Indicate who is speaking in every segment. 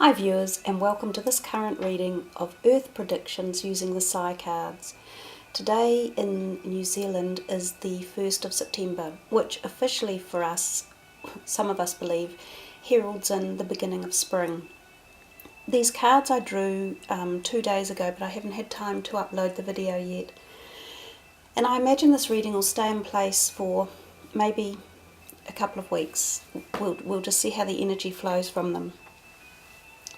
Speaker 1: Hi viewers, and welcome to this current reading of Earth predictions using the Psi cards. Today in New Zealand is the 1st of September, which officially for us, some of us believe, heralds in the beginning of spring. These cards I drew 2 days ago, but I haven't had time to upload the video yet. And I imagine this reading will stay in place for maybe a couple of weeks. We'll just see how the energy flows from them.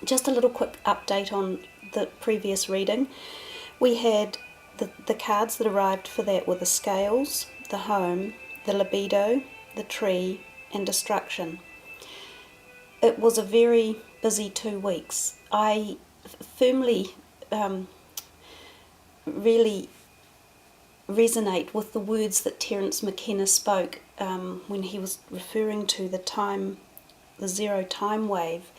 Speaker 1: Just a little quick update on the previous reading. We had the cards that arrived for that were the scales, the home, the libido, the tree, and destruction. It was a very busy 2 weeks. I firmly really resonate with the words that Terrence McKenna spoke when he was referring to the zero time wave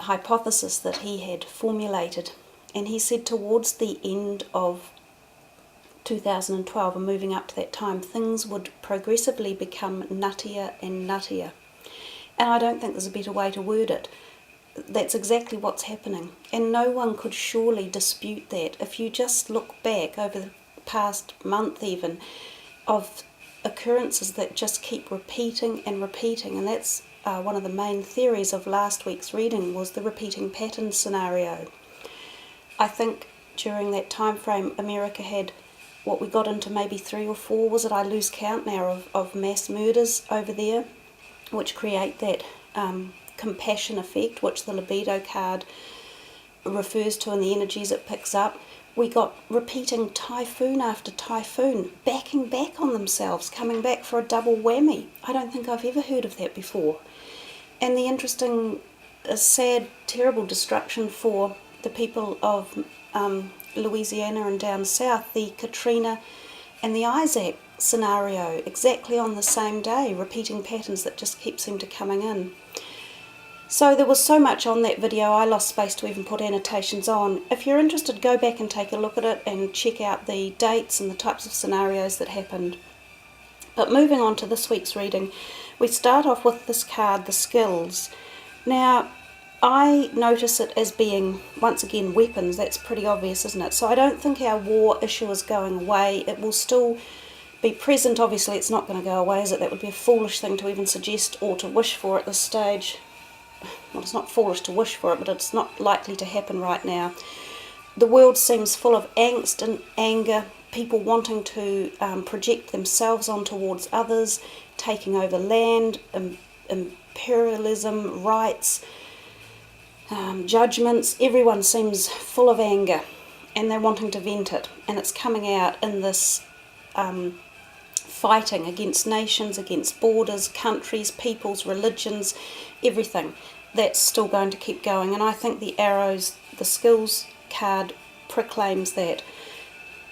Speaker 1: hypothesis that he had formulated. And he said towards the end of 2012 and moving up to that time, things would progressively become nuttier and nuttier. And I don't think there's a better way to word it. That's exactly what's happening. And no one could surely dispute that. If you just look back over the past month even, of occurrences that just keep repeating and repeating, and that's one of the main theories of last week's reading was the repeating pattern scenario. I think during that time frame America had what we got into maybe 3 or 4, was it? I lose count now, of mass murders over there, which create that compassion effect, which the libido card refers to, and the energies it picks up. We got repeating typhoon after typhoon, backing back on themselves, coming back for a double whammy. I don't think I've ever heard of that before. And the interesting, sad, terrible destruction for the people of Louisiana and down south, the Katrina and the Isaac scenario, exactly on the same day, repeating patterns that just keep seem to coming in. So there was so much on that video, I lost space to even put annotations on. If you're interested, go back and take a look at it and check out the dates and the types of scenarios that happened. But moving on to this week's reading, we start off with this card, the skills. Now, I notice it as being, once again, weapons. That's pretty obvious, isn't it? So I don't think our war issue is going away. It will still be present. Obviously, it's not going to go away, is it? That would be a foolish thing to even suggest or to wish for at this stage. Well, it's not foolish to wish for it, but it's not likely to happen right now. The world seems full of angst and anger, people wanting to project themselves on towards others, taking over land, imperialism, rights, judgments. Everyone seems full of anger and they're wanting to vent it, and it's coming out in this fighting against nations, against borders, countries, peoples, religions, everything. That's still going to keep going, and I think the arrows, the skills card proclaims that.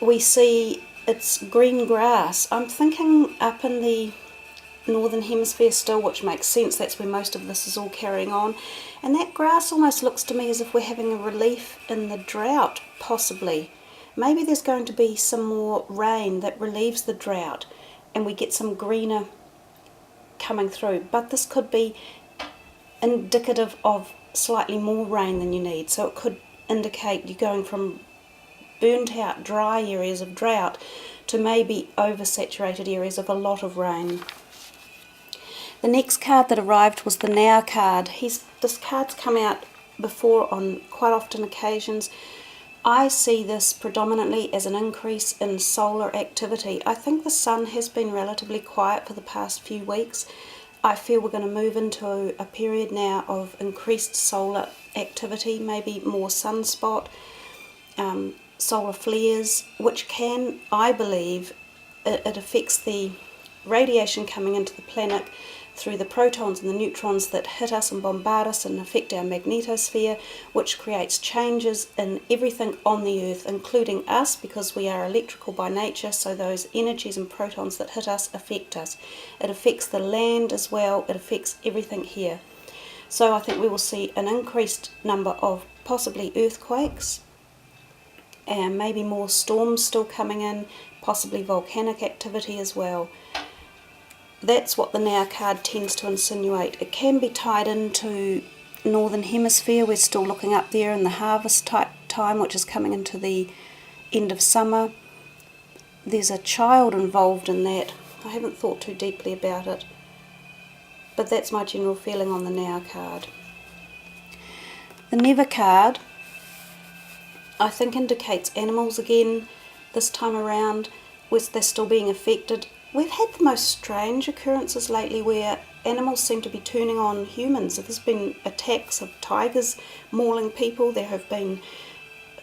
Speaker 1: We see it's green grass. I'm thinking up in the northern hemisphere still, which makes sense, that's where most of this is all carrying on, and that grass almost looks to me as if we're having a relief in the drought, possibly. Maybe there's going to be some more rain that relieves the drought and we get some greener coming through, but this could be indicative of slightly more rain than you need. So it could indicate you're going from burnt out dry areas of drought to maybe oversaturated areas of a lot of rain. The next card that arrived was the Now card. This card's come out before on quite often occasions. I see this predominantly as an increase in solar activity. I think the sun has been relatively quiet for the past few weeks. I feel we're going to move into a period now of increased solar activity, maybe more sunspot, solar flares, which can, I believe, it affects the radiation coming into the planet through the protons and the neutrons that hit us and bombard us and affect our magnetosphere, which creates changes in everything on the Earth, including us, because we are electrical by nature, so those energies and protons that hit us affect us. It affects the land as well, it affects everything here. So I think we will see an increased number of possibly earthquakes, and maybe more storms still coming in, possibly volcanic activity as well. That's what the Now card tends to insinuate. It can be tied into northern hemisphere. We're still looking up there in the harvest type time, which is coming into the end of summer. There's a child involved in that. I haven't thought too deeply about it, but that's my general feeling on the Now card. The Never card, I think, indicates animals again this time around, where they're still being affected. We've had the most strange occurrences lately where animals seem to be turning on humans. There's been attacks of tigers mauling people. There have been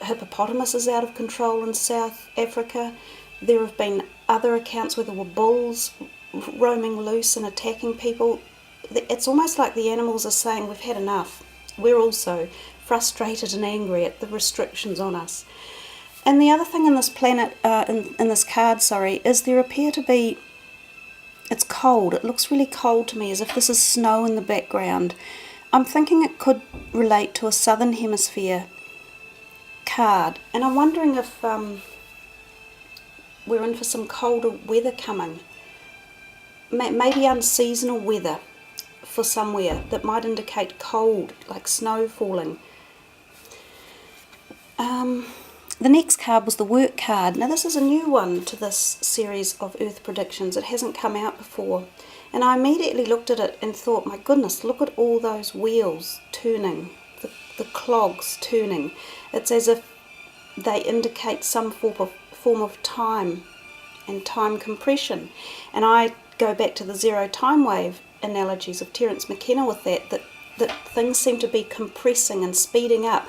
Speaker 1: hippopotamuses out of control in South Africa. There have been other accounts where there were bulls roaming loose and attacking people. It's almost like the animals are saying, we've had enough. We're also frustrated and angry at the restrictions on us. And the other thing in this planet, in this card, is there appear to be, it's cold. It looks really cold to me, as if this is snow in the background. I'm thinking it could relate to a southern hemisphere card. And I'm wondering if we're in for some colder weather coming. Maybe unseasonal weather for somewhere that might indicate cold, like snow falling. The next card was the Work card. Now this is a new one to this series of Earth predictions. It hasn't come out before. And I immediately looked at it and thought, my goodness, look at all those wheels turning, the clogs turning. It's as if they indicate some form of time and time compression. And I go back to the zero time wave analogies of Terrence McKenna with that things seem to be compressing and speeding up.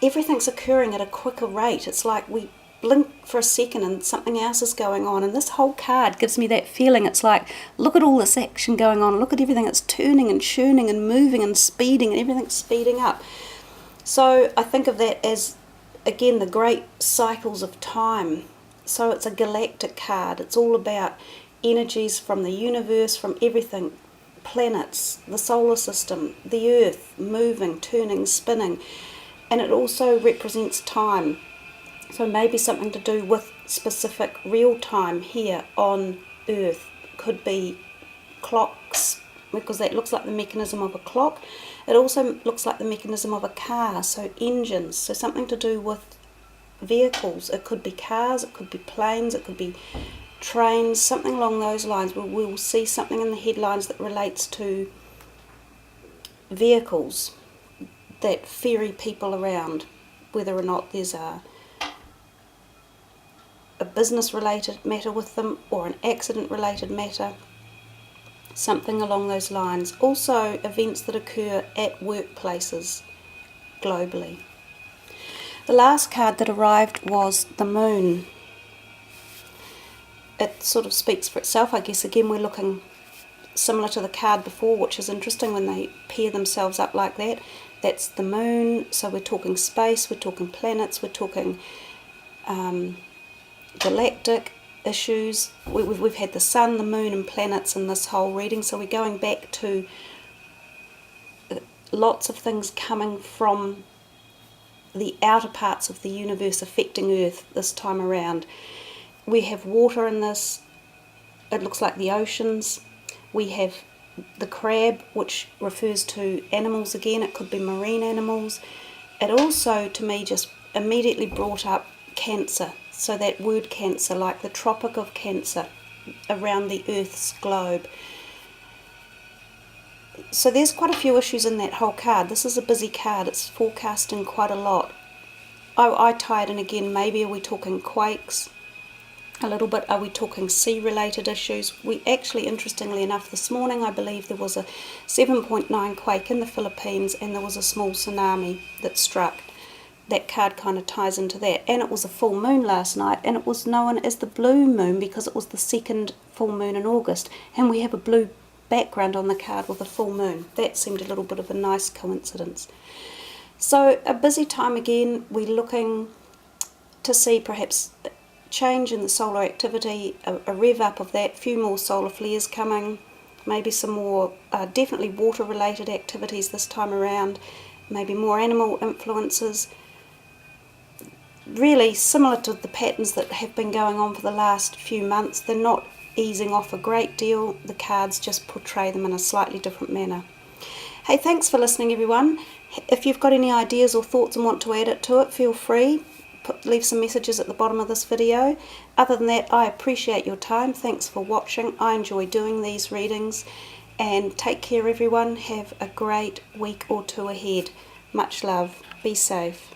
Speaker 1: Everything's occurring at a quicker rate. It's like we blink for a second and something else is going on. And this whole card gives me that feeling. It's like, look at all this action going on. Look at everything that's turning and churning and moving and speeding, and everything's speeding up. So I think of that as, again, the great cycles of time. So it's a galactic card. It's all about energies from the universe, from everything. Planets, the solar system, the Earth, moving, turning, spinning. And it also represents time. So maybe something to do with specific real time here on Earth. Could be clocks, because that looks like the mechanism of a clock. It also looks like the mechanism of a car, so engines. So something to do with vehicles. It could be cars, it could be planes, it could be trains, something along those lines. We'll see something in the headlines that relates to vehicles that ferry people around, whether or not there's a business related matter with them or an accident related matter, something along those lines. Also events that occur at workplaces globally. The last card that arrived was the Moon. It sort of speaks for itself, I guess. Again, we're looking similar to the card before, which is interesting when they pair themselves up like that. That's the Moon, so we're talking space, we're talking planets, we're talking galactic issues. We've had the Sun, the Moon and planets in this whole reading, so we're going back to lots of things coming from the outer parts of the universe affecting Earth this time around. We have water in this, it looks like the oceans. We have the crab, which refers to animals again. It could be marine animals. It also, to me, just immediately brought up Cancer. So that word Cancer, like the Tropic of Cancer around the Earth's globe. So there's quite a few issues in that whole card. This is a busy card. It's forecasting quite a lot. I tie it in again. Maybe are we talking quakes? A little bit, are we talking sea-related issues? We actually, interestingly enough, this morning I believe there was a 7.9 quake in the Philippines and there was a small tsunami that struck. That card kind of ties into that. And it was a full moon last night, and it was known as the blue moon because it was the second full moon in August, and we have a blue background on the card with a full moon. That seemed a little bit of a nice coincidence. So a busy time again. We're looking to see perhaps change in the solar activity, a rev up of that, few more solar flares coming, maybe some more definitely water related activities this time around, maybe more animal influences, really similar to the patterns that have been going on for the last few months. They're not easing off a great deal, the cards just portray them in a slightly different manner. Hey, thanks for listening, everyone. If you've got any ideas or thoughts and want to add it to it, feel free. Leave some messages at the bottom of this video. Other than that, I appreciate your time. Thanks for watching. I enjoy doing these readings. And take care, everyone. Have a great week or two ahead. Much love. Be safe.